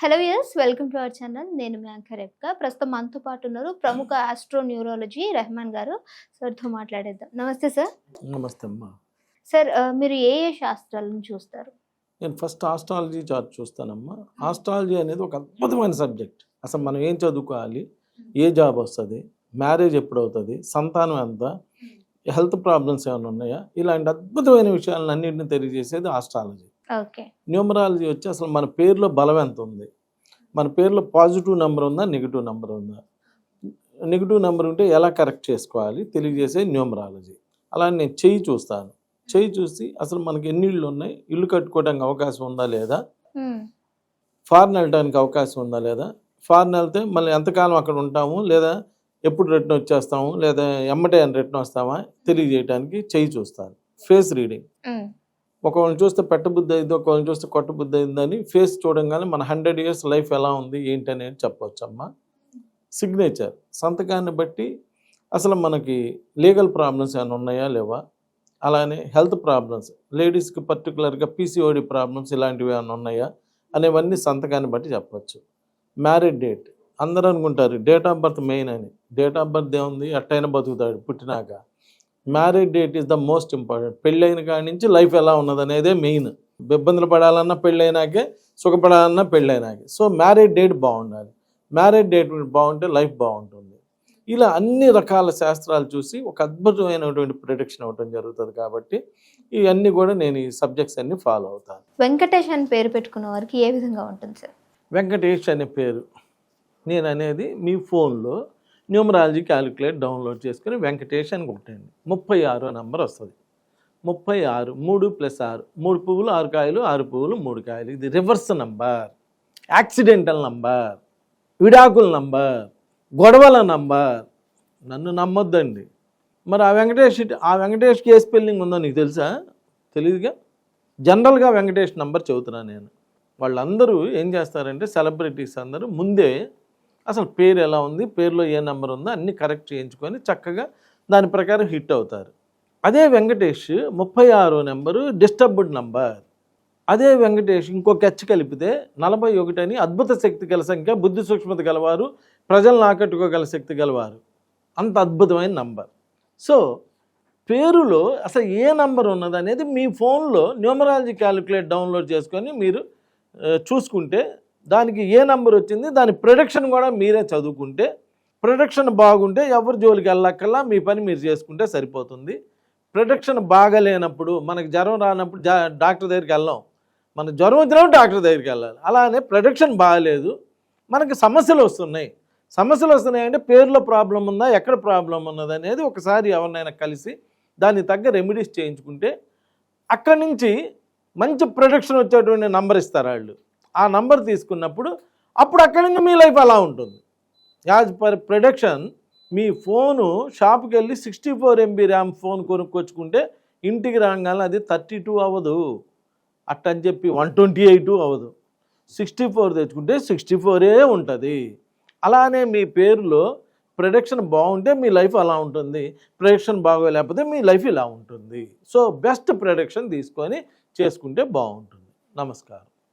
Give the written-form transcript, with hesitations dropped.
Hello yes welcome to our channel. నేను మీ anchor రేఖ. ప్రస్తుతం మనతో పాటు ఉన్నారు ప్రముఖ ఆస్ట్రో న్యూరాలజీ రెహమాన్ గారు. సార్తో మాట్లాడేద్దాం. నమస్తే సార్. నమస్తే అమ్మా. సార్ మీరు ఏ శాస్త్రాలను చూస్తారు? నేను ఫస్ట్ ఆస్ట్రాలజీ చార్ట్ చూస్తానమ్మా. ఆస్ట్రాలజీ అనేది ఒక అద్భుతమైన సబ్జెక్ట్. అసలు మనం ఏం చదువుకోవాలి, ఏ జాబ్ వస్తుంది, మ్యారేజ్ ఎప్పుడు అవుతుంది, సంతానం ఎంత, హెల్త్ ప్రాబ్లమ్స్ ఏమైనా ఉన్నాయా, ఇలాంటి అద్భుతమైన విషయాలను అన్నింటినీ తెలియజేసేది ఆస్ట్రాలజీ. ఓకే. న్యూమరాలజీ వచ్చి అసలు మన పేరులో బలం ఎంత ఉంది, మన పేరులో పాజిటివ్ నెంబర్ ఉందా, నెగిటివ్ నెంబర్ ఉందా, నెగిటివ్ నెంబర్ ఉంటే ఎలా కరెక్ట్ చేసుకోవాలి తెలియజేసే న్యూమరాలజీ. అలా నేను చెయ్యి చూస్తాను. చెయ్యి చూసి అసలు మనకి ఎన్ని ఇళ్ళు ఉన్నాయి, ఇల్లు కట్టుకోవడానికి అవకాశం ఉందా లేదా, ఫారెన్ వెళ్ళడానికి అవకాశం ఉందా లేదా, ఫారెన్ వెళ్తే మళ్ళీ ఎంతకాలం అక్కడ ఉంటాము, లేదా ఎప్పుడు రిటర్న్ వచ్చేస్తాము, లేదా ఎమ్మటే రిటర్న్ వస్తామా తెలియజేయడానికి చెయ్యి చూస్తాను. ఫేస్ రీడింగ్, ఒకళ్ళని చూస్తే పెట్టబుద్ధి అయింది, ఒకళ్ళని చూస్తే కొట్టబుద్ధి అయిందని ఫేస్ చూడంగానే మన 100 years లైఫ్ ఎలా ఉంది ఏంటి అనేది చెప్పవచ్చు అమ్మా. సిగ్నేచర్, సంతకాన్ని బట్టి అసలు మనకి లీగల్ ప్రాబ్లమ్స్ ఏమైనా ఉన్నాయా లేవా, అలానే హెల్త్ ప్రాబ్లమ్స్, లేడీస్కి పర్టికులర్గా పీసీఓడి ప్రాబ్లమ్స్ ఇలాంటివి ఏమైనా ఉన్నాయా అనేవన్నీ సంతకాన్ని బట్టి చెప్పచ్చు. మ్యారేజ్ డేట్, అందరూ అనుకుంటారు డేట్ ఆఫ్ బర్త్ మెయిన్ అని. డేట్ ఆఫ్ బర్త్ ఏముంది, ఎట్టయినా బతుకుతాడు పుట్టినాక. Marriage date is the most important. పెళ్ళైన కాడి నుంచి లైఫ్ ఎలా ఉన్నది అనేదే మెయిన్. ఇబ్బందులు పడాలన్నా పెళ్ళైనాకే, సుఖపడాలన్నా పెళ్ళైనాకే. సో మ్యారేజ్ డేట్ బాగుండాలి. మ్యారేజ్ డేట్ బాగుంటే లైఫ్ బాగుంటుంది. ఇలా అన్ని రకాల శాస్త్రాలు చూసి ఒక అద్భుతమైనటువంటి ప్రిడిక్షన్ అవ్వడం జరుగుతుంది. కాబట్టి ఇవన్నీ కూడా నేను ఈ సబ్జెక్ట్స్ అన్ని ఫాలో అవుతాను. వెంకటేష్ అని పేరు పెట్టుకున్న వారికి ఏ విధంగా ఉంటుంది సార్? వెంకటేష్ అనే పేరు నేను అనేది మీ ఫోన్లో న్యూమరాలజీ క్యాలిక్యులేట్ డౌన్లోడ్ చేసుకుని వెంకటేష్ అని కొట్టండి. 36 నెంబర్ వస్తుంది. 36, 3 + 6, 3 పువ్వులు 6 కాయలు, 6 పువ్వులు 3 కాయలు. ఇది రివర్స్ నంబర్, యాక్సిడెంటల్ నంబర్, విడాకుల నంబర్, గొడవల నంబర్. నన్ను నమ్మొద్దండి. మరి ఆ వెంకటేష్కి ఏ స్పెల్లింగ్ ఉందో నీకు తెలుసా? తెలియదుగా. జనరల్గా వెంకటేష్ నంబర్ చెబుతున్నాను నేను. వాళ్ళందరూ ఏం చేస్తారంటే సెలబ్రిటీస్ అందరూ ముందే అసలు పేరు ఎలా ఉంది, పేరులో ఏ నెంబర్ ఉందో అన్నీ కరెక్ట్ చేయించుకొని చక్కగా దాని ప్రకారం హిట్ అవుతారు. అదే వెంకటేష్ 36 నెంబరు డిస్టర్బ్డ్ నంబర్. అదే వెంకటేష్ ఇంకొక హెచ్ కలిపితే 41 అని అద్భుత శక్తి గల సంఖ్య, బుద్ధి సూక్ష్మత గలవారు, ప్రజలను ఆకట్టుకోగల శక్తి గలవారు. అంత అద్భుతమైన నంబర్. సో పేరులో అసలు ఏ నంబర్ ఉన్నది అనేది మీ ఫోన్లో న్యూమరాలజీ క్యాలిక్యులేట్ డౌన్లోడ్ చేసుకొని మీరు చూసుకుంటే దానికి ఏ నెంబర్ వచ్చింది, దాని ప్రొడక్షన్ కూడా మీరే చదువుకుంటే, ప్రొడక్షన్ బాగుంటే ఎవరి జోలికి వెళ్ళక్కల్లా మీ పని మీరు చేసుకుంటే సరిపోతుంది. ప్రొడక్షన్ బాగలేనప్పుడు, మనకి జ్వరం రానప్పుడు డాక్టర్ దగ్గరికి వెళ్ళాం, మనకు జ్వరం వచ్చినప్పుడు డాక్టర్ దగ్గరికి వెళ్ళాలి. అలానే ప్రొడక్షన్ బాగలేదు, మనకి సమస్యలు వస్తున్నాయంటే పేరులో ప్రాబ్లం ఉందా, ఎక్కడ ప్రాబ్లం ఉన్నది అనేది ఒకసారి ఎవరినైనా కలిసి దానికి తగ్గ రెమెడీస్ చేయించుకుంటే అక్కడి నుంచి మంచి ప్రొడక్షన్ వచ్చేటువంటి నంబర్ ఇస్తారు వాళ్ళు. ఆ నంబర్ తీసుకున్నప్పుడు అప్పుడు అక్కడి నుంచి మీ లైఫ్ అలా ఉంటుంది. యాజ్ పర్ ప్రొడక్షన్ మీ ఫోను షాప్కి వెళ్ళి 64 MB ర్యామ్ ఫోన్ కొనుక్కొచ్చుకుంటే ఇంటికి రాగానే అది 32 అవ్వదు, అట్టని చెప్పి 128 అవ్వదు. 64 తెచ్చుకుంటే 64 ఉంటుంది. అలానే మీ పేరులో ప్రొడక్షన్ బాగుంటే మీ లైఫ్ అలా ఉంటుంది, ప్రొడక్షన్ బాగోలేకపోతే మీ లైఫ్ ఇలా ఉంటుంది. సో బెస్ట్ ప్రొడక్షన్ తీసుకొని చేసుకుంటే బాగుంటుంది. నమస్కారం.